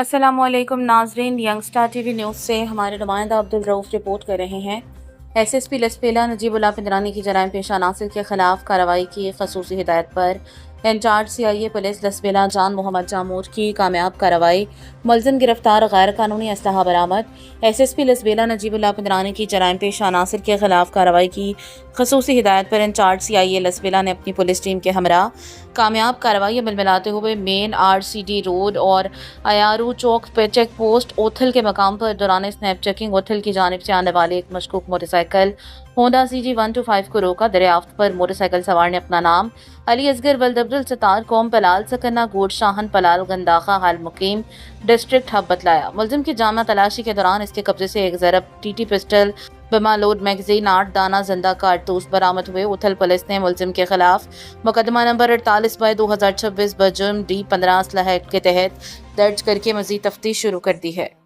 अस्सलामु अलैकुम नाजरीन, यंगस्टार टीवी न्यूज़ से हमारे नुमाइंदा अब्दुल रऊफ़ रिपोर्ट कर रहे हैं। एसएसपी लसपेला नजीबुल्लाह पिंदरानी की जराइम पेशा नासिर के खिलाफ कार्रवाई की खसूसी हिदायत पर इंचार्ज सीआईए पुलिस लसपेला जान मोहम्मद जामूद की कामयाब कार्रवाई, मुलजिम गिरफ्तार, गैर कानूनी असलहा बरामद। एसएसपी लसपेला नजीबुल्लाह पिंदरानी की जराइम पेशा नासिर के खिलाफ कार्रवाई की खसूसी हिदायत पर इंचार्ज सीआईए लसपेला ने अपनी पुलिस टीम के हमरा कामयाब कार्रवाई अमल में लाते हुए मेन आरसीडी रोड और अयारू चौक पर चेक पोस्ट ओथल के मकाम पर दौरान स्नैप चेकिंग ओथल की जानिब से आने वाले एक मशकूक मोटरसाइकिल होंडा CG 125 को रोका। दरियाफ्त पर मोटरसाइकिल सवार ने अपना नाम अली असगर वल्द अब्दुल सत्तार, कौम पलाल, सकन्ना गोड शाहन पलाल, गंदाखा, हाल मुकीम, डिस्ट्रिक्ट हब बतलाया। मुलजिम की जामा तलाशी के दौरान इसके कब्जे से एक ज़रब TT पिस्टल, बमा लोड मैगजीन, 8 दाना जिंदा कारतूस बरामद हुए। उथल पुलिस ने मुलजिम के खिलाफ मुकदमा नंबर 48/2026 बजुर्म D15 असलहा एक्ट के तहत दर्ज करके मजीद तफ्तीश शुरू कर दी है।